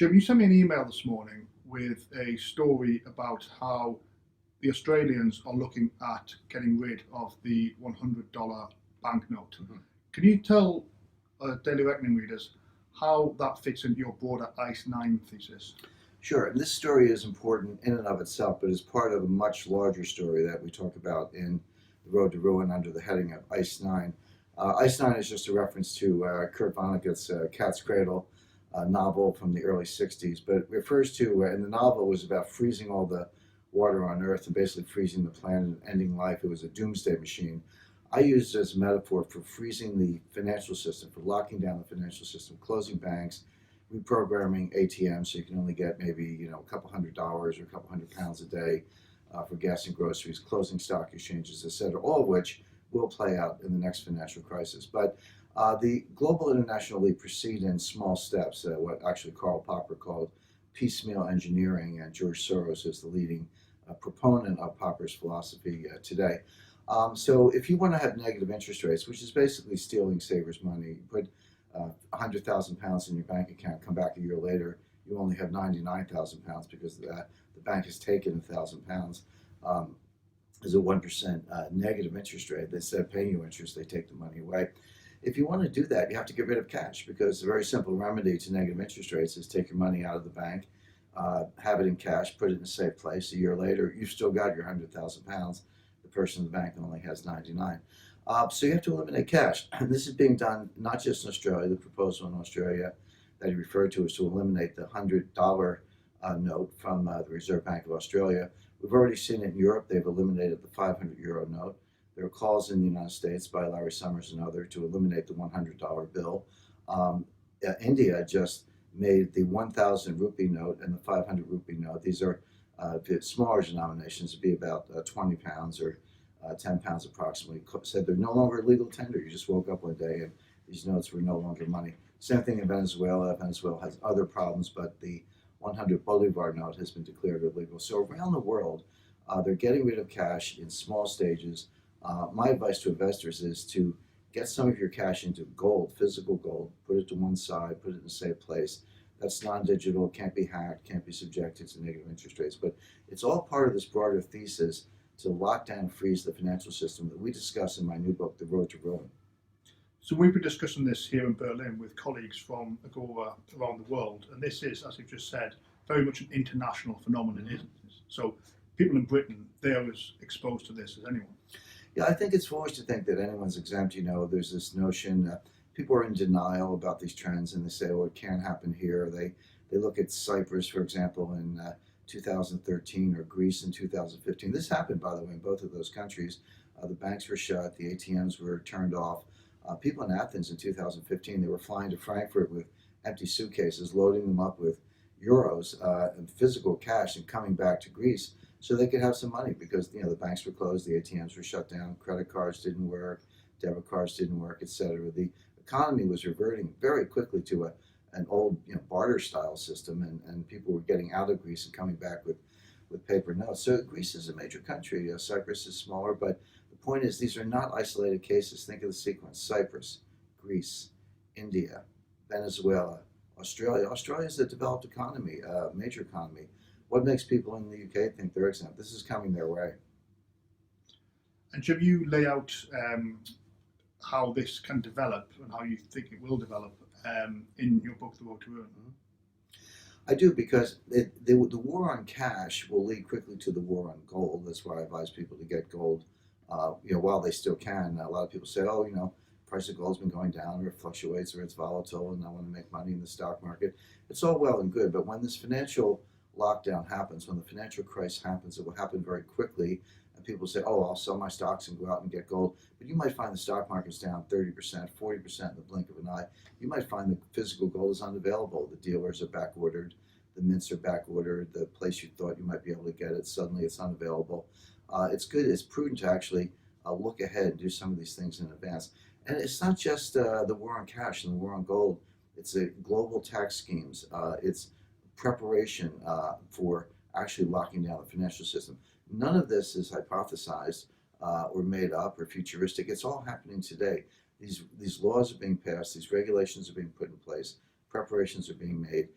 Jim, you sent me an email this morning with a story about how the Australians are looking at getting rid of the $100 banknote. Can you tell Daily Reckoning readers how that fits into your broader ICE9 thesis? Sure, and this story is important in and of itself, but is part of a much larger story that we talk about in The Road to Ruin under the heading of ICE9. ICE9 is just a reference to Kurt Vonnegut's Cat's Cradle novel from the early 60s, but it refers to, and the novel was about freezing all the water on Earth and basically freezing the planet and ending life. It was a doomsday machine. I used it as a metaphor for freezing the financial system, for locking down the financial system, closing banks, reprogramming ATMs so you can only get maybe a couple $100 or a couple £100 a day for gas and groceries, closing stock exchanges, etc., all of which will play out in the next financial crisis. But the global international league proceed in small steps, what actually Karl Popper called piecemeal engineering, and George Soros is the leading proponent of Popper's philosophy today. So if you want to have negative interest rates, which is basically stealing savers' money, put £100,000 in your bank account, come back a year later, you only have £99,000 because the bank has taken £1,000 as a 1% negative interest rate. Instead of paying you interest, they take the money away. If you want to do that, you have to get rid of cash, because the very simple remedy to negative interest rates is take your money out of the bank, have it in cash, put it in a safe place. A year later, you've still got your £100,000. The person in the bank only has 99. So you have to eliminate cash. And this is being done not just in Australia. The proposal in Australia that he referred to is to eliminate the $100 note from the Reserve Bank of Australia. We've already seen it in Europe. They've eliminated the €500 note. There are calls in the United States by Larry Summers and others to eliminate the $100 bill. India just made the 1,000 rupee note and the 500 rupee note. These are smaller denominations, it'd be about £20 or £10 approximately. Said they're no longer legal tender. You just woke up one day and these notes were no longer money. Same thing in Venezuela. Venezuela has other problems, but the 100 Bolivar note has been declared illegal. So around the world, they're getting rid of cash in small stages. My advice to investors is to get some of your cash into gold, physical gold, put it to one side, put it in a safe place. That's non-digital, can't be hacked, can't be subjected to negative interest rates. But it's all part of this broader thesis to lock down and freeze the financial system that we discuss in my new book, The Road to Ruin. So we've been discussing this here in Berlin with colleagues from Agora around the world, and this is, as you've just said, very much an international phenomenon, isn't it? So people in Britain, they're as exposed to this as anyone. Yeah, I think it's foolish to think that anyone's exempt. There's this notion, people are in denial about these trends, and they say, oh, it can't happen here. They look at Cyprus, for example, in 2013, or Greece in 2015. This happened, by the way, in both of those countries. The banks were shut, the ATMs were turned off. People in Athens in 2015, they were flying to Frankfurt with empty suitcases, loading them up with euros and physical cash, and coming back to Greece so they could have some money, because the banks were closed, the ATMs were shut down, credit cards didn't work, debit cards didn't work, etc. The economy was reverting very quickly to an old barter style system, and people were getting out of Greece and coming back with paper notes. So Greece is a major country. Cyprus is smaller, but the point is these are not isolated cases. Think of the sequence: Cyprus, Greece, India, Venezuela, Australia. Australia is a developed economy, major economy. What makes people in the UK think they're exempt? This is coming their way. And Jim, you lay out how this can develop and how you think it will develop in your book, The Road to Ruin. I do, because the war on cash will lead quickly to the war on gold. That's why I advise people to get gold, while they still can. A lot of people say, price of gold's been going down, or it fluctuates, or it's volatile, and I want to make money in the stock market. It's all well and good, but when this financial lockdown happens, when the financial crisis happens, it will happen very quickly. And people say, I'll sell my stocks and go out and get gold. But you might find the stock market's down 30%, 40% in the blink of an eye. You might find the physical gold is unavailable. The dealers are back ordered. The mints are back ordered. The place you thought you might be able to get it, suddenly it's unavailable. It's prudent to actually look ahead and do some of these things in advance. And it's not just the war on cash and the war on gold. It's global tax schemes. It's preparation for actually locking down the financial system. None of this is hypothesized or made up or futuristic. It's all happening today. These laws are being passed, these regulations are being put in place, preparations are being made.